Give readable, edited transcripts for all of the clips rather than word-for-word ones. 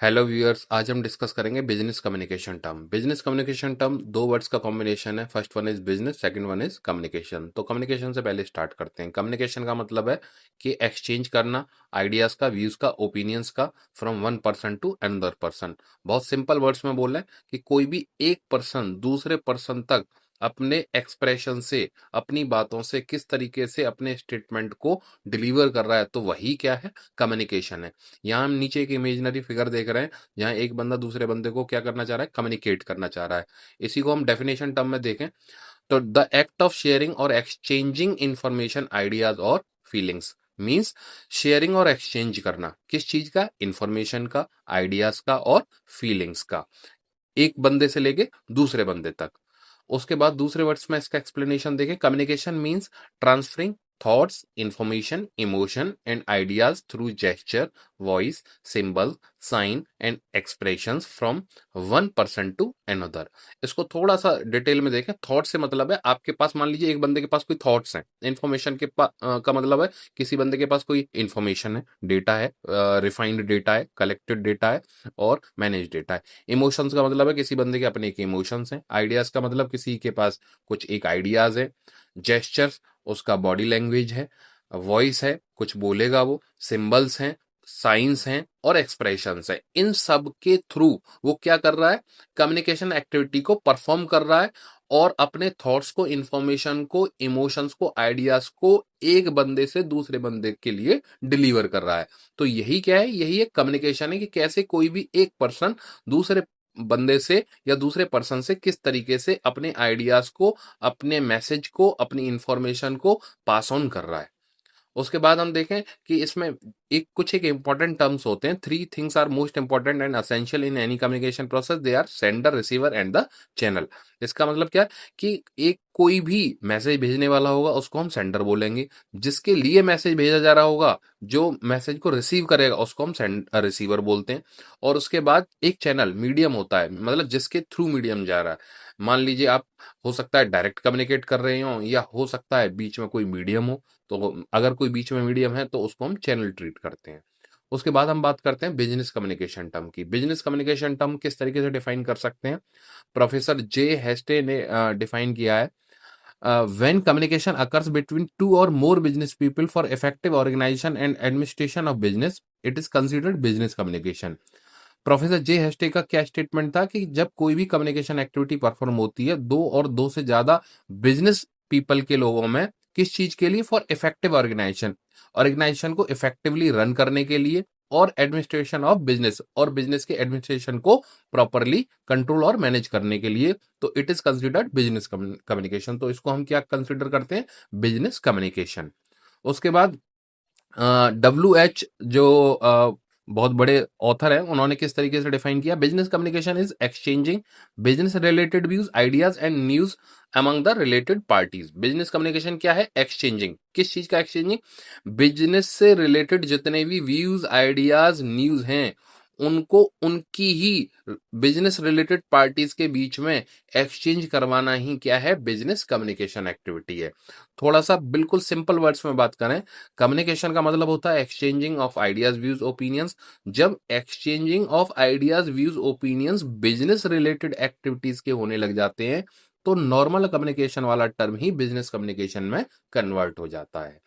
Hello viewers, आज हम discuss करेंगे business communication term. Business communication term दो वर्ड्स का कॉम्बिनेशन है। First one is business, second one is communication. तो कम्युनिकेशन से पहले स्टार्ट करते हैं। कम्युनिकेशन का मतलब है कि एक्सचेंज करना आइडियाज का, व्यूज का, ओपिनियंस का from one person to another person. बहुत सिंपल वर्ड्स में बोल रहे हैं कि कोई भी एक पर्सन दूसरे पर्सन तक अपने एक्सप्रेशन से, अपनी बातों से किस तरीके से अपने स्टेटमेंट को डिलीवर कर रहा है, तो वही क्या है, कम्युनिकेशन है। यहाँ हम नीचे एक इमेजिनरी फिगर देख रहे हैं जहाँ एक बंदा दूसरे बंदे को क्या करना चाह रहा है, कम्युनिकेट करना चाह रहा है। इसी को हम डेफिनेशन टर्म में देखें तो द एक्ट ऑफ शेयरिंग और एक्सचेंजिंग इंफॉर्मेशन, आइडियाज और फीलिंग्स मींस शेयरिंग और एक्सचेंज करना किस चीज का, इंफॉर्मेशन का, आइडियाज का और फीलिंग्स का, एक बंदे से लेके दूसरे बंदे तक। उसके बाद दूसरे वर्ड्स में इसका एक्सप्लेनेशन देखें। Communication means transferring thoughts, information, emotion and ideas through gesture, voice, symbol, sign and expressions from one person to another. इसको थोड़ा सा डिटेल में देखें। थॉट से मतलब है आपके पास, मान लीजिए एक बंदे के पास कोई थॉट्स हैं। इन्फॉर्मेशन का मतलब है किसी बंदे के पास कोई इन्फॉर्मेशन है, डेटा है, रिफाइंड डेटा है, कलेक्टेड डेटा है और मैनेज डेटा है। इमोशंस का मतलब है किसी बंदे के अपने एक इमोशंस हैं। आइडियाज का मतलब किसी के पास कुछ एक आइडियाज है। जेस्चर्स उसका बॉडी लैंग्वेज है। वॉइस है, कुछ बोलेगा वो। सिंबल्स हैं, साइंस हैं और एक्सप्रेशंस है। इन सब के थ्रू वो क्या कर रहा है, कम्युनिकेशन एक्टिविटी को परफॉर्म कर रहा है और अपने थॉट्स को, इंफॉर्मेशन को, इमोशंस को, आइडियाज को एक बंदे से दूसरे बंदे के लिए डिलीवर कर रहा है। तो यही क्या है, यही एक कम्युनिकेशन है कि कैसे कोई भी एक पर्सन दूसरे बंदे से या दूसरे पर्सन से किस तरीके से अपने आइडियाज को, अपने मैसेज को, अपनी इंफॉर्मेशन को पास ऑन कर रहा है। उसके बाद हम देखें कि इसमें एक इंपॉर्टेंट टर्म्स होते हैं। Three things are most important and essential in any communication process. They are sender, receiver and the channel. इसका मतलब क्या है कि एक कोई भी मैसेज भेजने वाला होगा उसको हम सेंडर बोलेंगे। जिसके लिए मैसेज भेजा जा रहा होगा, जो मैसेज को रिसीव करेगा, उसको हम रिसीवर बोलते हैं। और उसके बाद एक चैनल, मीडियम होता है, मतलब जिसके थ्रू मीडियम जा रहा है। मान लीजिए आप, हो सकता है डायरेक्ट कम्युनिकेट कर रहे हो या हो सकता है बीच में कोई मीडियम हो। तो अगर कोई बीच में मीडियम है तो उसको हम चैनल ट्रीट करते हैं। उसके बाद हम बात करते हैं बिजनेस कम्युनिकेशन टर्म की। बिजनेस कम्युनिकेशन टर्म किस तरीके से डिफाइन कर सकते हैं, प्रोफेसर जे हेस्टे ने डिफाइन किया है। When communication occurs between two और more business people for effective organisation and administration of business, it is considered business communication. Professor J हेस्टे का क्या स्टेटमेंट था कि जब कोई भी कम्युनिकेशन एक्टिविटी परफॉर्म होती है दो और दो से ज्यादा बिजनेस पीपल के लोगों में, किस चीज के लिए, फॉर इफेक्टिव ऑर्गेनाइजेशन, ऑर्गेनाइजेशन को इफेक्टिवली रन करने के लिए, और एडमिनिस्ट्रेशन ऑफ बिजनेस, और बिजनेस के एडमिनिस्ट्रेशन को प्रॉपरली कंट्रोल और मैनेज करने के लिए, तो it is considered business communication. तो इसको हम क्या कंसिडर करते हैं, बिजनेस कम्युनिकेशन। उसके बाद WH जो बहुत बड़े ऑथर हैं, उन्होंने किस तरीके से डिफाइन किया, business communication is exchanging business related views, ideas and news among the related parties. Business communication क्या है, एक्सचेंजिंग। किस चीज का एक्सचेंजिंग, बिजनेस से रिलेटेड जितने भी व्यूज, आइडियाज, न्यूज हैं, उनको उनकी ही बिजनेस रिलेटेड पार्टीज के बीच में एक्सचेंज करवाना ही क्या है, बिजनेस कम्युनिकेशन एक्टिविटी है। थोड़ा सा बिल्कुल सिंपल वर्ड्स में बात करें, कम्युनिकेशन का मतलब होता है exchanging of ideas, views, opinions. जब exchanging of ideas, views, opinions business related activities के होने लग जाते हैं तो नॉर्मल कम्युनिकेशन वाला टर्म ही बिजनेस कम्युनिकेशन में कन्वर्ट हो जाता है।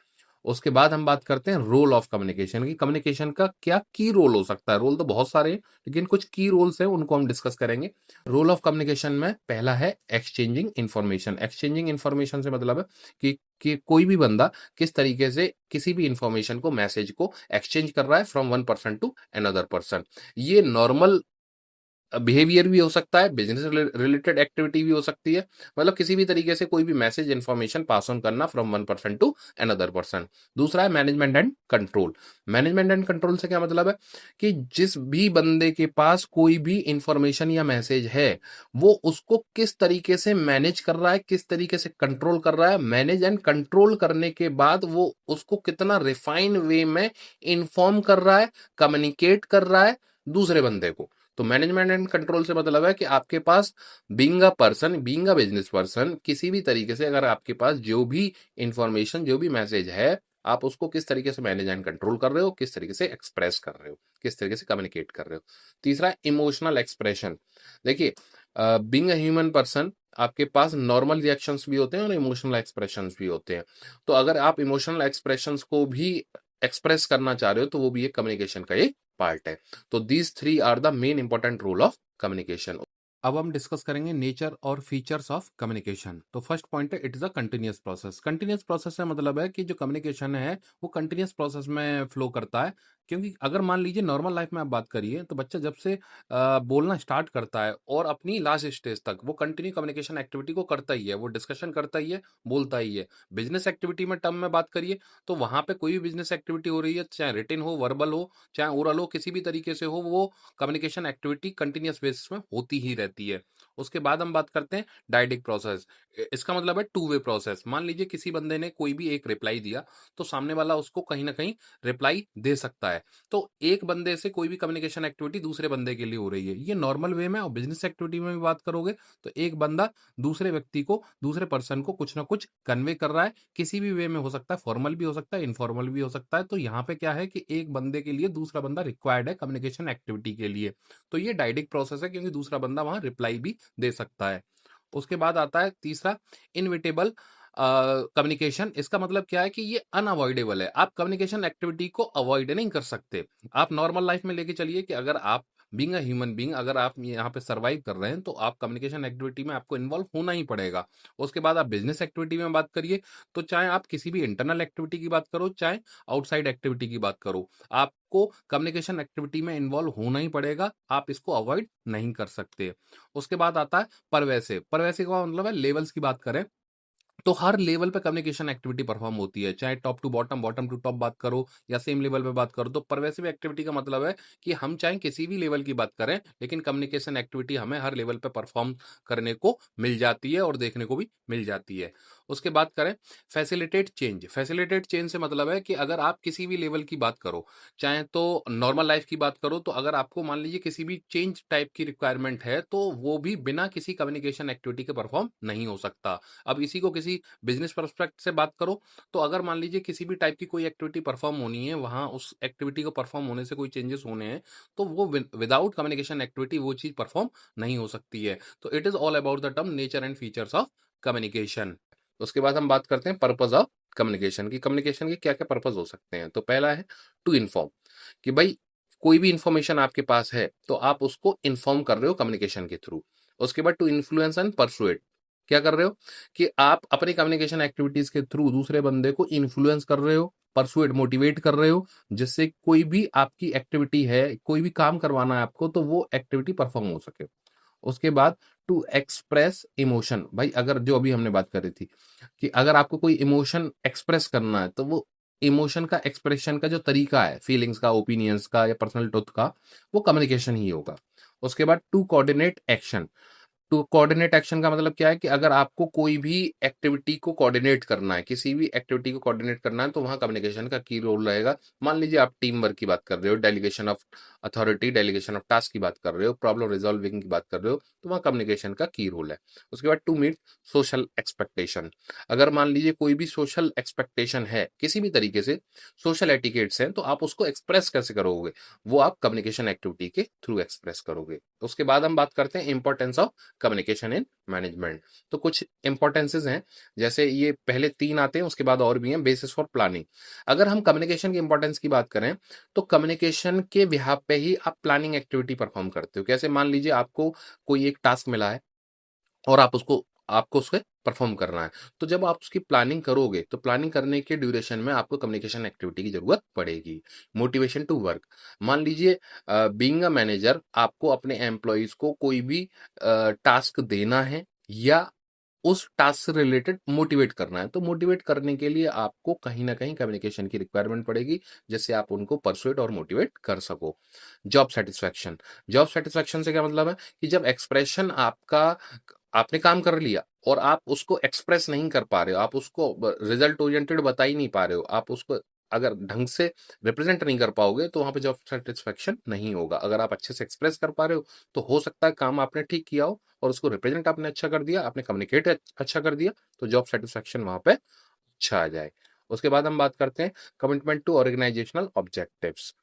उसके बाद हम बात करते हैं रोल ऑफ कम्युनिकेशन की। कम्युनिकेशन का क्या की रोल हो सकता है, रोल तो बहुत सारे हैं लेकिन कुछ की रोल्स हैं, उनको हम डिस्कस करेंगे। रोल ऑफ कम्युनिकेशन में पहला है एक्सचेंजिंग इंफॉर्मेशन। एक्सचेंजिंग इंफॉर्मेशन से मतलब है कि कोई भी बंदा किस तरीके से किसी भी इंफॉर्मेशन को, मैसेज को एक्सचेंज कर रहा है from one person to another person. ये नॉर्मल बिहेवियर भी हो सकता है, बिजनेस रिलेटेड एक्टिविटी भी हो सकती है। मतलब किसी भी तरीके से कोई भी मैसेज, इंफॉर्मेशन पास ऑन करना from one person to another person. दूसरा है management and control. Management and control से क्या मतलब है कि जिस भी बंदे के पास कोई भी इंफॉर्मेशन या मैसेज है, वो उसको किस तरीके से मैनेज कर रहा है, किस तरीके से कंट्रोल कर रहा है। मैनेज एंड कंट्रोल करने के बाद वो उसको कितना रिफाइन वे में इंफॉर्म कर रहा है, कम्युनिकेट कर रहा है दूसरे बंदे को। तो मैनेजमेंट एंड कंट्रोल से मतलब है कि आपके पास being a person, being a business person, किसी भी तरीके से अगर आपके पास जो भी इंफॉर्मेशन, जो भी मैसेज है, आप उसको किस तरीके से मैनेज एंड कंट्रोल कर रहे हो, किस तरीके से एक्सप्रेस कर रहे हो, किस तरीके से कम्युनिकेट कर रहे हो। तीसरा, इमोशनल एक्सप्रेशन। देखिए, बीइंग अ ह्यूमन पर्सन, आपके पास नॉर्मल रिएक्शंस भी होते हैं और इमोशनल एक्सप्रेशंस भी होते हैं। तो अगर आप इमोशनल एक्सप्रेशंस को भी एक्सप्रेस करना चाह रहे हो, तो वो भी एक कम्युनिकेशन का एक पार्ट है। तो these three are the main important role of communication. अब हम डिस्कस करेंगे नेचर और फीचर्स ऑफ कम्युनिकेशन। तो फर्स्ट पॉइंट है, it is a continuous process. Continuous process का मतलब है कि जो कम्युनिकेशन है वो कंटिन्यूअस प्रोसेस में फ्लो करता है। क्योंकि अगर मान लीजिए नॉर्मल लाइफ में आप बात करिए, तो बच्चा जब से बोलना स्टार्ट करता है और अपनी लास्ट स्टेज तक वो कंटिन्यू कम्युनिकेशन एक्टिविटी को करता ही है, वो डिस्कशन करता ही है, बोलता ही है। बिजनेस एक्टिविटी में टर्म में बात करिए, तो वहां पे कोई भी बिजनेस एक्टिविटी हो रही है, चाहे रिटन हो, वर्बल हो, चाहे ओरल हो, किसी भी तरीके से हो, वो कम्युनिकेशन एक्टिविटी कंटिन्यूअस बेसिस में होती ही रहती है। उसके बाद हम बात करते हैं डायडिक प्रोसेस। इसका मतलब है टू वे प्रोसेस। मान लीजिए किसी बंदे ने कोई भी एक रिप्लाई दिया, तो सामने वाला उसको कहीं ना कहीं रिप्लाई दे सकता है। तो एक बंदे से कोई भी कम्युनिकेशन एक्टिविटी दूसरे बंदे के लिए हो रही है, ये नॉर्मल वे में। और बिजनेस एक्टिविटी में भी बात करोगे, तो एक बंदा दूसरे व्यक्ति को, दूसरे पर्सन को कुछ ना कुछ कन्वे कर रहा है, किसी भी वे में हो सकता है, फॉर्मल भी हो सकता है, इनफॉर्मल भी हो सकता है। तो यहाँ पे क्या है कि एक बंदे के लिए दूसरा बंदा रिक्वायर्ड है कम्युनिकेशन एक्टिविटी के लिए। तो ये डायडिक प्रोसेस है, क्योंकि दूसरा बंदा वहां रिप्लाई भी दे सकता है। उसके बाद आता है तीसरा, इनविटेबल कम्युनिकेशन। इसका मतलब क्या है कि ये अनअवॉइडेबल है। आप कम्युनिकेशन एक्टिविटी को अवॉइड नहीं कर सकते। आप नॉर्मल लाइफ में लेके चलिए कि अगर आप बीइंग अ ह्यूमन बीइंग, अगर आप यहाँ पे सर्वाइव कर रहे हैं, तो आप कम्युनिकेशन एक्टिविटी में आपको इन्वॉल्व होना ही पड़ेगा। उसके बाद आप बिजनेस एक्टिविटी में बात करिए, तो चाहे आप किसी भी इंटरनल एक्टिविटी की बात करो, चाहे आउटसाइड एक्टिविटी की बात करो, आपको कम्युनिकेशन एक्टिविटी में इन्वॉल्व होना ही पड़ेगा। आप इसको अवॉइड नहीं कर सकते। उसके बाद आता है परवैसिव। परवैसिव का मतलब है, लेवल्स की बात करें तो हर लेवल पे कम्युनिकेशन एक्टिविटी परफॉर्म होती है, चाहे top to bottom, bottom to top बात करो या सेम लेवल पे बात करो। तो परवेसिव एक्टिविटी का मतलब है कि हम चाहे किसी भी लेवल की बात करें, लेकिन कम्युनिकेशन एक्टिविटी हमें हर लेवल पे परफॉर्म करने को मिल जाती है और देखने को भी मिल जाती है। उसके बाद करें फैसिलिटेट चेंज। फैसिलिटेट चेंज से मतलब है कि अगर आप किसी भी लेवल की बात करो, चाहे तो नॉर्मल लाइफ की बात करो, तो अगर आपको मान लीजिए किसी भी चेंज टाइप की रिक्वायरमेंट है, तो वो भी बिना किसी कम्युनिकेशन एक्टिविटी के परफॉर्म नहीं हो सकता। अब इसी को किसी बिजनेस परस्पेक्ट से बात करो, तो अगर मान लीजिए किसी भी टाइप की कोई एक्टिविटी परफॉर्म होनी है, वहां उस एक्टिविटी को परफॉर्म होने से कोई चेंजेस होने हैं, तो वो विदाउट कम्युनिकेशन एक्टिविटी वो चीज परफॉर्म नहीं हो सकती है। तो it is all about the term nature and features of communication. उसके बाद हम बात करते हैं पर्पज ऑफ कम्युनिकेशन की। कम्युनिकेशन के क्या क्या पर्पज हो सकते हैं। तो पहला है टू इन्फॉर्म, कि भाई कोई भी इंफॉर्मेशन आपके पास है, तो आप उसको इन्फॉर्म कर रहे हो कम्युनिकेशन के थ्रू। उसके बाद टू इन्फ्लुएंस एंड परसुएट, क्या कर रहे हो कि आप अपनी कम्युनिकेशन एक्टिविटीज के थ्रू दूसरे बंदे को इन्फ्लुएंस कर रहे हो, परसुएट मोटिवेट कर रहे हो, जिससे कोई भी आपकी एक्टिविटी है, कोई भी काम करवाना है आपको, तो वो एक्टिविटी परफॉर्म हो सके। उसके बाद टू एक्सप्रेस इमोशन। भाई अगर जो अभी हमने बात करी थी कि अगर आपको कोई इमोशन एक्सप्रेस करना है, तो वो इमोशन का एक्सप्रेशन का जो तरीका है, फीलिंग्स का, ओपिनियंस का या पर्सनल ट्रुथ का, वो कम्युनिकेशन ही होगा। उसके बाद to coordinate action. To coordinate action का मतलब क्या है कि अगर आपको कोई भी एक्टिविटी को कोऑर्डिनेट करना है, किसी भी एक्टिविटी को कोऑर्डिनेट करना है, तो वहां कम्युनिकेशन का की रोल रहेगा। मान लीजिए आप टीम वर्क की बात कर रहे हो, delegation of authority, delegation of task की बात कर रहे हो, प्रॉब्लम रिजॉल्विंग की बात कर रहे हो, तो वहां कम्युनिकेशन का की रोल है। उसके बाद टू मीट सोशल एक्सपेक्टेशन। अगर मान लीजिए कोई भी सोशल एक्सपेक्टेशन है, किसी भी तरीके से सोशल एटिकेट्स हैं, तो आप उसको एक्सप्रेस कैसे करोगे, वो आप कम्युनिकेशन एक्टिविटी के थ्रू एक्सप्रेस करोगे। उसके बाद हम बात करते हैं importance of communication in management. तो कुछ इंपॉर्टेंसेस हैं, जैसे ये पहले तीन आते हैं, उसके बाद और भी हैं। Basis for planning. अगर हम कम्युनिकेशन के इंपॉर्टेंस की बात करें, तो कम्युनिकेशन के बिहाफ पे ही आप प्लानिंग एक्टिविटी परफॉर्म करते हो। कैसे, मान लीजिए आपको कोई एक टास्क मिला है और आपको उसके परफॉर्म करना है, तो जब आप उसकी प्लानिंग करोगे, तो प्लानिंग करने के ड्यूरेशन में आपको कम्युनिकेशन एक्टिविटी की जरूरत पड़ेगी। Motivation to work. मान लीजिए बीइंग अ मैनेजर, आपको अपने एम्प्लॉयज को कोई भी टास्क देना है या उस टास्क से रिलेटेड मोटिवेट करना है, तो मोटिवेट करने के लिए आपको कहीं ना कहीं कम्युनिकेशन की रिक्वायरमेंट पड़ेगी, जिससे आप उनको परसुएट और मोटिवेट कर सको। Job satisfaction. जॉब सेटिस्फैक्शन से क्या मतलब है कि जब एक्सप्रेशन आपका, आपने काम कर लिया और आप उसको एक्सप्रेस नहीं कर पा रहे हो, आप उसको रिजल्ट ओरिएंटेड बता ही नहीं पा रहे हो, आप उसको अगर ढंग से रिप्रेजेंट नहीं कर पाओगे, तो वहां पे जॉब सेटिस्फैक्शन नहीं होगा। अगर आप अच्छे से एक्सप्रेस कर पा रहे हो, तो हो सकता है काम आपने ठीक किया हो और उसको रिप्रेजेंट आपने अच्छा कर दिया, आपने कम्युनिकेट अच्छा कर दिया, तो जॉब सेटिस्फैक्शन वहां पे अच्छा आ जाए। उसके बाद हम बात करते हैं कमिटमेंट टू ऑर्गेनाइजेशनल ऑब्जेक्टिव्स।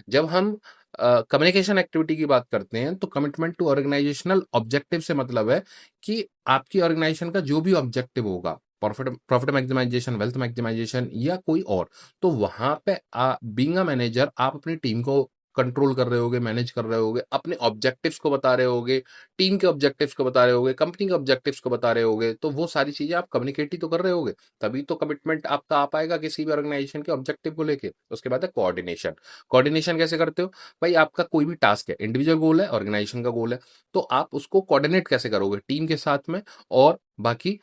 जब हम कम्युनिकेशन एक्टिविटी की बात करते हैं तो कमिटमेंट टू ऑर्गेनाइजेशनल ऑब्जेक्टिव से मतलब है कि आपकी ऑर्गेनाइजेशन का जो भी ऑब्जेक्टिव होगा, profit profit maximisation, wealth maximisation या कोई और, तो वहां पे बीइंग अ मैनेजर आप अपनी टीम को कंट्रोल कर रहे होगे, मैनेज कर रहे होगे, अपने ऑब्जेक्टिव्स को बता रहे होगे, टीम के ऑब्जेक्टिव्स को बता रहे होगे, कंपनी के ऑब्जेक्टिव्स को बता रहे होगे, तो वो सारी चीजें आप कम्युनिकेट ही तो कर रहे होगे, तभी तो कमिटमेंट आपका आ पाएगा किसी भी ऑर्गेनाइजेशन के ऑब्जेक्टिव को लेके। उसके बाद है कोऑर्डिनेशन। कोऑर्डिनेशन कैसे करते हो? भाई आपका कोई भी टास्क है, इंडिविजुअल गोल है, ऑर्गेनाइजेशन का गोल है, तो आप उसको कोऑर्डिनेट कैसे करोगे टीम के साथ में और बाकी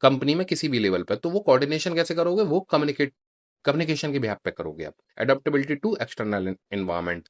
कंपनी में किसी भी लेवल पे, तो वो कोऑर्डिनेशन कैसे करोगे? वो कम्युनिकेशन के बिहाफ पे करोगे आप। Adaptability to external environment.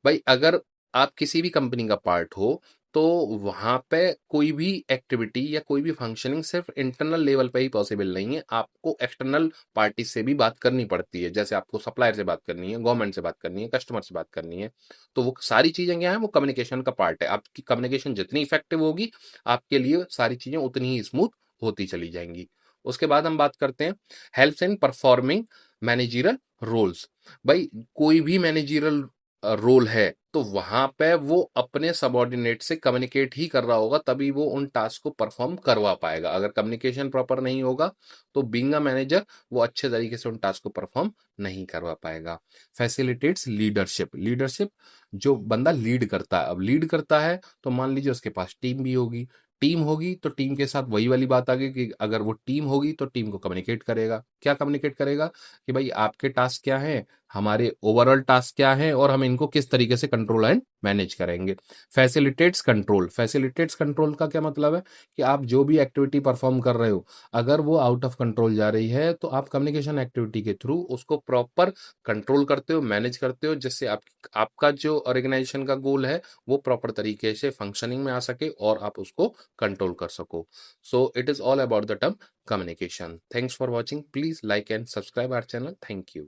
भाई अगर आप किसी भी कंपनी का पार्ट हो तो वहां पे कोई भी एक्टिविटी या कोई भी फंक्शनिंग सिर्फ इंटरनल लेवल पे ही पॉसिबल नहीं है, आपको एक्सटर्नल पार्टी से भी बात करनी पड़ती है। जैसे आपको सप्लायर से बात करनी है, गवर्नमेंट से बात करनी है, कस्टमर से बात करनी है, तो वो सारी चीजें क्या है? वो कम्युनिकेशन का पार्ट है। आपकी कम्युनिकेशन जितनी इफेक्टिव होगी आपके लिए सारी चीजें उतनी ही स्मूथ होती चली जाएंगी। उसके बाद हम बात करते हैं helps in performing managerial roles. भाई कोई भी मैनेजरल रोल है तो वहां पे वो अपने सबॉर्डिनेट से कम्युनिकेट ही कर रहा होगा, तभी वो उन टास्क को परफॉर्म करवा पाएगा। अगर कम्युनिकेशन प्रॉपर नहीं होगा तो बीइंग अ मैनेजर वो अच्छे तरीके से उन टास्क को परफॉर्म नहीं करवा पाएगा। Facilitates leadership. लीडरशिप, जो बंदा लीड करता है, अब लीड करता है तो मान लीजिए उसके पास टीम भी होगी, टीम होगी तो टीम के साथ वही वाली बात आ गई कि अगर वो टीम होगी तो टीम को कम्युनिकेट करेगा। क्या कम्युनिकेट करेगा? कि भाई आपके टास्क क्या हैं, हमारे ओवरऑल टास्क क्या है और हम इनको किस तरीके से कंट्रोल एंड मैनेज करेंगे। Facilitates control. फैसिलिटेट्स कंट्रोल का क्या मतलब है? कि आप जो भी एक्टिविटी परफॉर्म कर रहे हो, अगर वो आउट ऑफ कंट्रोल जा रही है तो आप कम्युनिकेशन एक्टिविटी के थ्रू उसको प्रॉपर कंट्रोल करते हो, मैनेज करते हो, जिससे आपका जो ऑर्गेनाइजेशन का गोल है वो प्रॉपर तरीके से फंक्शनिंग में आ सके और आप उसको कंट्रोल कर सको। So it is all about the term communication. Thanks for watching. Please like and subscribe our channel. Thank you.